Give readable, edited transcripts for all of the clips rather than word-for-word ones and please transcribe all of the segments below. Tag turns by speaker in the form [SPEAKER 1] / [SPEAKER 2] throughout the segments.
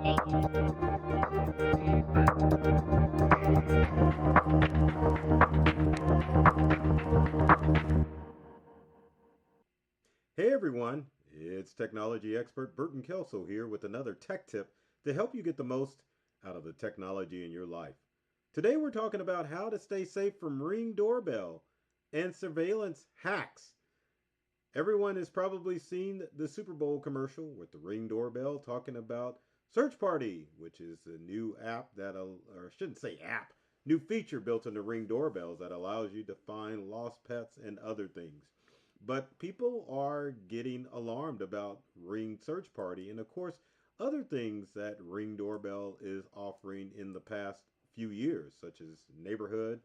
[SPEAKER 1] Hey everyone, it's technology expert Burton Kelso here with another tech tip to help you get the most out of the technology in your life. Today we're talking about how to stay safe from Ring doorbell and surveillance hacks. Everyone has probably seen the Super Bowl commercial with the Ring doorbell talking about Search Party, which is a new app or I shouldn't say app, new feature built into Ring doorbells that allows you to find lost pets and other things. But people are getting alarmed about Ring Search Party and, of course, other things that Ring Doorbell is offering in the past few years, such as neighborhood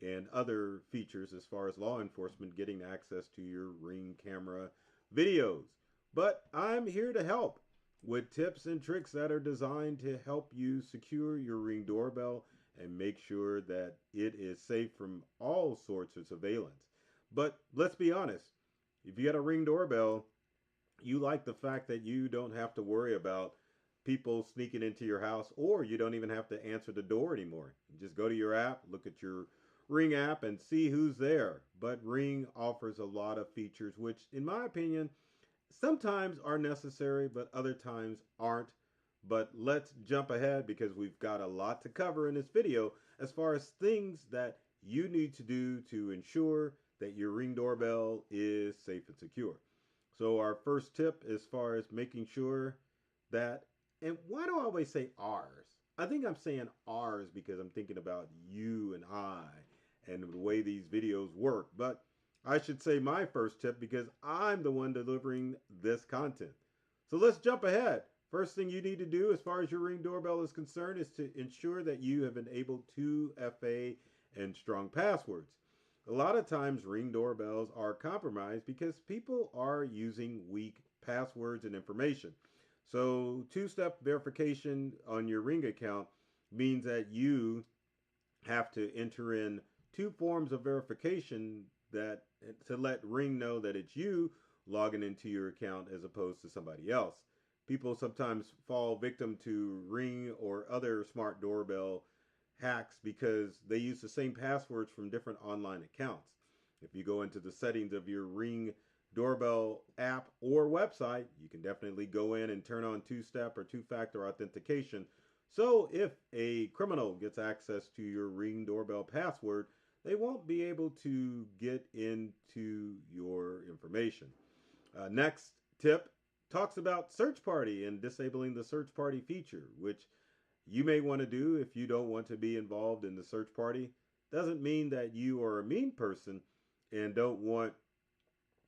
[SPEAKER 1] and other features as far as law enforcement getting access to your Ring camera videos. But I'm here to help with tips and tricks that are designed to help you secure your Ring doorbell and make sure that it is safe from all sorts of surveillance. But let's be honest, if you got a Ring doorbell, you like the fact that you don't have to worry about people sneaking into your house, or you don't even have to answer the door anymore. You just go to your app, look at your Ring app, and see who's there. But Ring offers a lot of features, which, in my opinion, sometimes are necessary, but other times aren't. But let's jump ahead because we've got a lot to cover in this video as far as things that you need to do to ensure that your Ring doorbell is safe and secure. So our first tip as far as making sure that, and why do I always say ours? I think I'm saying ours because I'm thinking about you and I and the way these videos work. But I should say my first tip because I'm the one delivering this content. So let's jump ahead. First thing you need to do as far as your Ring doorbell is concerned is to ensure that you have enabled 2FA and strong passwords. A lot of times Ring doorbells are compromised because people are using weak passwords and information. So two-step verification on your Ring account means that you have to enter in two forms of verification that to let Ring know that it's you logging into your account as opposed to somebody else. People sometimes fall victim to Ring or other smart doorbell hacks because they use the same passwords from different online accounts. If you go into the settings of your Ring doorbell app or website, you can definitely go in and turn on two-step or two-factor authentication. So if a criminal gets access to your Ring doorbell password, they won't be able to get into your information. Next tip talks about search party and disabling the search party feature, which you may want to do if you don't want to be involved in the search party. Doesn't mean that you are a mean person and don't want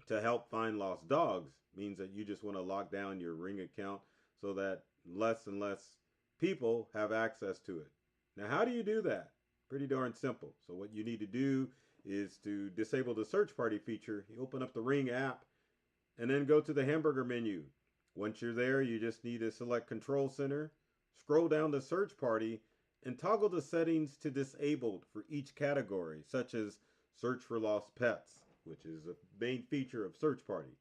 [SPEAKER 1] to help find lost dogs. Means that you just want to lock down your Ring account so that less and less people have access to it. Now, how do you do that? Pretty darn simple. So what you need to do is to disable the search party feature. You open up the Ring app and then go to the hamburger menu. Once you're there, you just need to select Control Center, scroll down to Search Party, and toggle the settings to disabled for each category, such as Search for Lost Pets, which is a main feature of Search Party.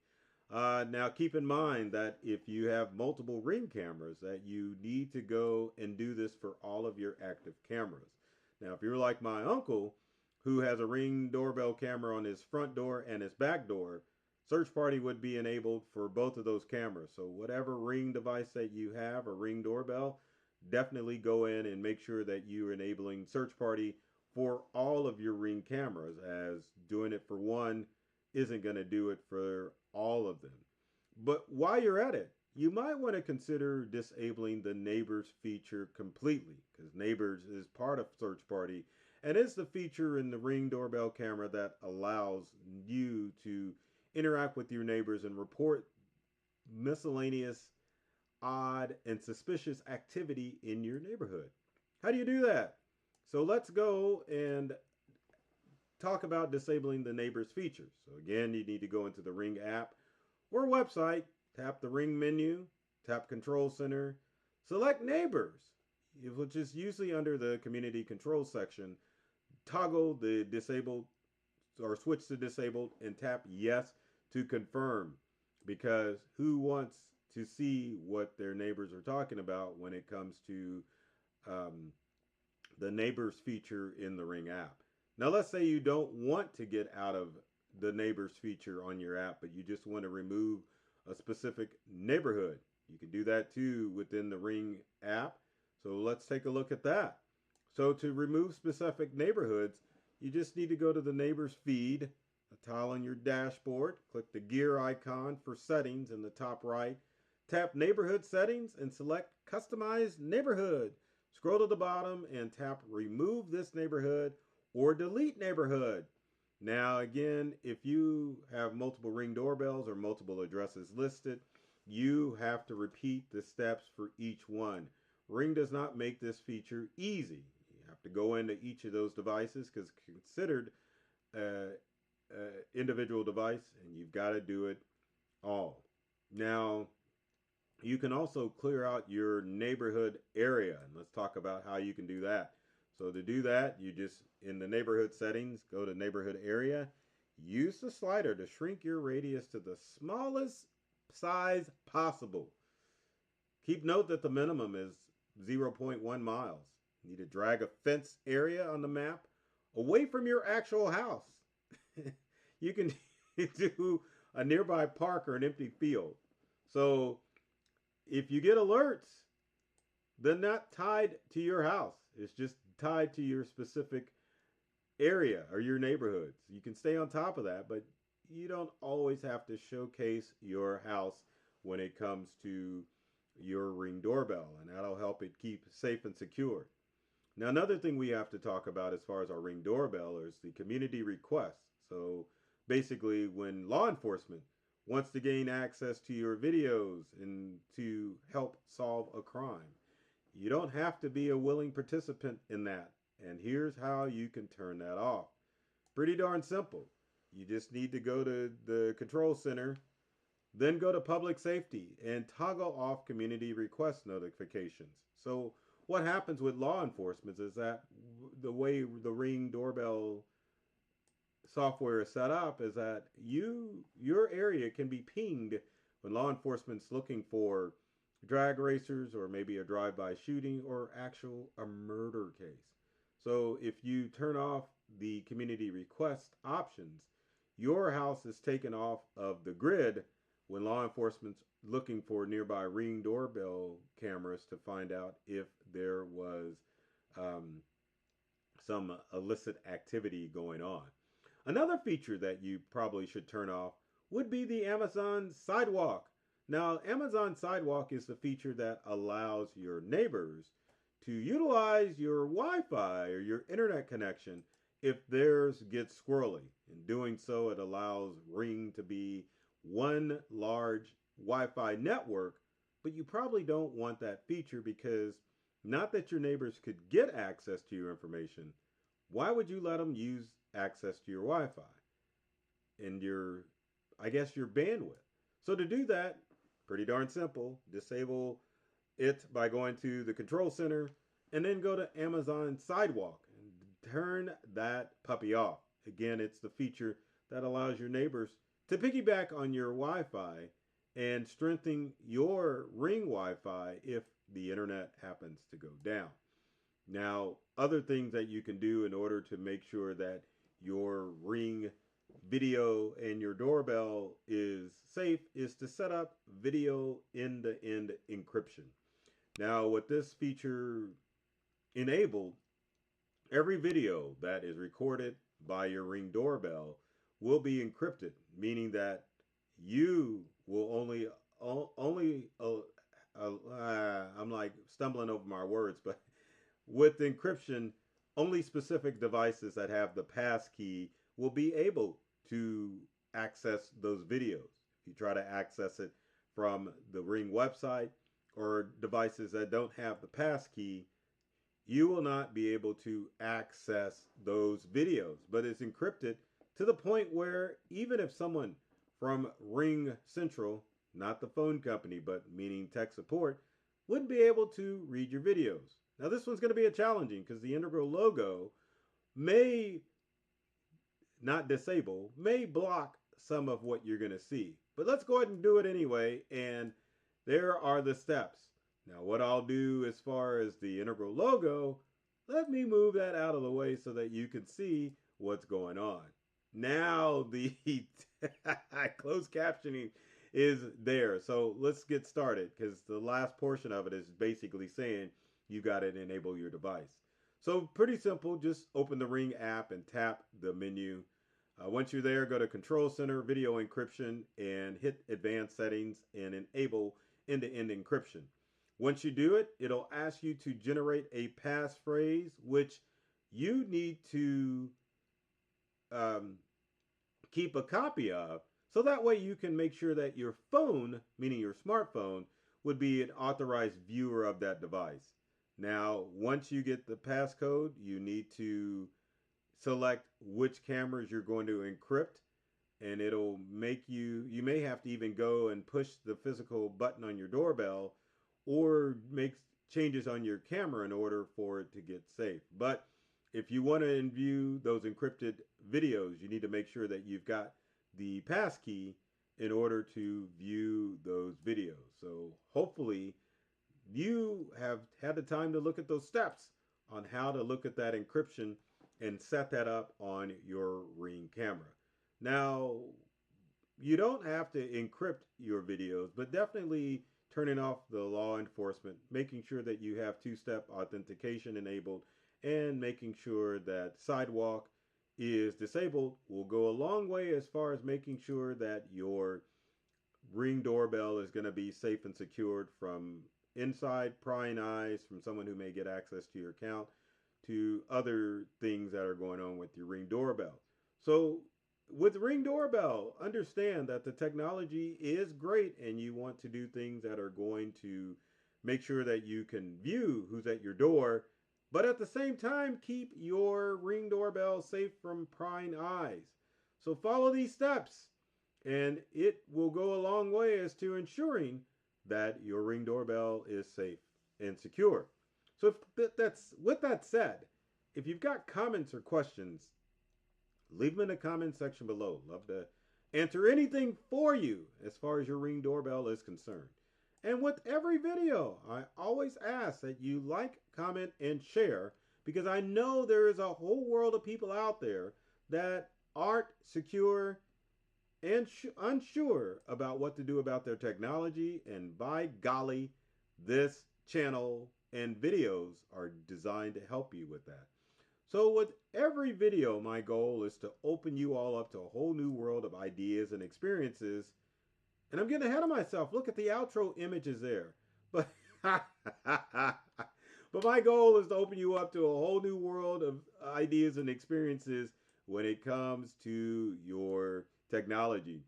[SPEAKER 1] Now keep in mind that if you have multiple Ring cameras, that you need to go and do this for all of your active cameras. Now, if you're like my uncle, who has a Ring doorbell camera on his front door and his back door, Search Party would be enabled for both of those cameras. So whatever Ring device that you have, a Ring doorbell, definitely go in and make sure that you're enabling Search Party for all of your Ring cameras, as doing it for one isn't going to do it for all of them. But while you're at it, you might want to consider disabling the Neighbors feature completely, because Neighbors is part of Search Party and it's the feature in the Ring doorbell camera that allows you to interact with your neighbors and report miscellaneous, odd, and suspicious activity in your neighborhood. How do you do that? So let's go and talk about disabling the Neighbors feature. So again, you need to go into the Ring app or website, tap the Ring menu, tap Control Center, select Neighbors, which is usually under the Community Control section. Toggle the disabled or switch to disabled and tap yes to confirm, because who wants to see what their neighbors are talking about when it comes to um, the neighbors feature in the Ring app. Now, let's say you don't want to get out of the neighbors feature on your app, but you just want to remove a specific neighborhood. You can do that too within the Ring app. So let's take a look at that. So to remove specific neighborhoods, you just need to go to the neighbors feed, a tile on your dashboard, click the gear icon for settings in the top right, tap neighborhood settings and select customize neighborhood. Scroll to the bottom and tap remove this neighborhood or delete neighborhood. Now, again, if you have multiple Ring doorbells or multiple addresses listed, you have to repeat the steps for each one. Ring does not make this feature easy. You have to go into each of those devices because it's considered individual device, and you've got to do it all. Now, you can also clear out your neighborhood area, and let's talk about how you can do that. So to do that, you just, in the neighborhood settings, go to neighborhood area, use the slider to shrink your radius to the smallest size possible. Keep note that the minimum is 0.1 miles. You need to drag a fence area on the map away from your actual house. You can do a nearby park or an empty field. So if you get alerts, they're not tied to your house. It's just tied to your specific area or your neighborhoods. You can stay on top of that, but you don't always have to showcase your house when it comes to your Ring doorbell, and that'll help it keep safe and secure. Now, another thing we have to talk about as far as our Ring doorbell is the community request. So basically, when law enforcement wants to gain access to your videos and to help solve a crime, you don't have to be a willing participant in that. And here's how you can turn that off. Pretty darn simple. You just need to go to the control center, then go to public safety and toggle off community request notifications. So what happens with law enforcement is that the way the Ring doorbell software is set up is that your area can be pinged when law enforcement's looking for drag racers or maybe a drive-by shooting or actual a murder case. So if you turn off the community request options, your house is taken off of the grid when law enforcement's looking for nearby Ring doorbell cameras to find out if there was some illicit activity going on. Another feature that you probably should turn off would be the Amazon Sidewalk. Now, Amazon Sidewalk is the feature that allows your neighbors to utilize your Wi-Fi or your internet connection if theirs gets squirrely. In doing so, it allows Ring to be one large Wi-Fi network, but you probably don't want that feature because not that your neighbors could get access to your information. Why would you let them use access to your Wi-Fi and your bandwidth? So to do that, pretty darn simple. Disable it by going to the control center and then go to Amazon Sidewalk and turn that puppy off. Again, it's the feature that allows your neighbors to piggyback on your Wi-Fi and strengthen your Ring Wi-Fi if the internet happens to go down. Now, other things that you can do in order to make sure that your Ring video and your doorbell is safe is to set up video end-to-end encryption. Now, with this feature enabled, every video that is recorded by your Ring doorbell will be encrypted, meaning that you will I'm like stumbling over my words, but with encryption, only specific devices that have the pass key will be able to access those videos. If you try to access it from the Ring website or devices that don't have the pass key, you will not be able to access those videos. But it's encrypted to the point where even if someone from Ring Central, not the phone company, but meaning tech support, wouldn't be able to read your videos. Now this one's going to be a challenging because the Integral logo may not disable, may block some of what you're going to see. But let's go ahead and do it anyway. And there are the steps. Now, what I'll do as far as the integral logo, let me move that out of the way so that you can see what's going on. Now, the closed captioning is there. So let's get started because the last portion of it is basically saying you got to enable your device. So pretty simple, just open the Ring app and tap the menu. Once you're there, go to Control Center, Video Encryption, and hit Advanced Settings and enable end-to-end encryption. Once you do it, it'll ask you to generate a passphrase, which you need to keep a copy of, so that way you can make sure that your phone, meaning your smartphone, would be an authorized viewer of that device. Now, once you get the passcode, you need to select which cameras you're going to encrypt, and it'll make you may have to even go and push the physical button on your doorbell or make changes on your camera in order for it to get safe. But if you want to view those encrypted videos, you need to make sure that you've got the passkey in order to view those videos. So hopefully you have had the time to look at those steps on how to look at that encryption and set that up on your Ring camera. Now, you don't have to encrypt your videos, but definitely turning off the law enforcement, making sure that you have two-step authentication enabled, and making sure that Sidewalk is disabled will go a long way as far as making sure that your Ring doorbell is going to be safe and secured from inside prying eyes from someone who may get access to your account to other things that are going on with your Ring doorbell. So with Ring doorbell, understand that the technology is great and you want to do things that are going to make sure that you can view who's at your door, but at the same time keep your Ring doorbell safe from prying eyes. So follow these steps and it will go a long way as to ensuring that your Ring doorbell is safe and secure. So with that said, if you've got comments or questions, leave them in the comment section below. Love to answer anything for you as far as your Ring doorbell is concerned. And with every video, I always ask that you like, comment, and share, because I know there is a whole world of people out there that aren't secure and unsure about what to do about their technology. And by golly, this channel and videos are designed to help you with that. So with every video, my goal is to open you all up to a whole new world of ideas and experiences. And I'm getting ahead of myself. Look at the outro images there. But my goal is to open you up to a whole new world of ideas and experiences when it comes to your technology.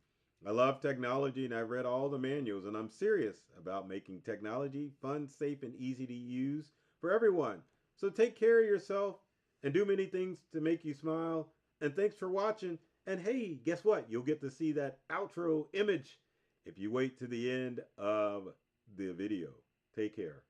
[SPEAKER 1] I love technology and I've read all the manuals, and I'm serious about making technology fun, safe, and easy to use for everyone. So take care of yourself and do many things to make you smile. And thanks for watching. And hey, guess what? You'll get to see that outro image if you wait to the end of the video. Take care.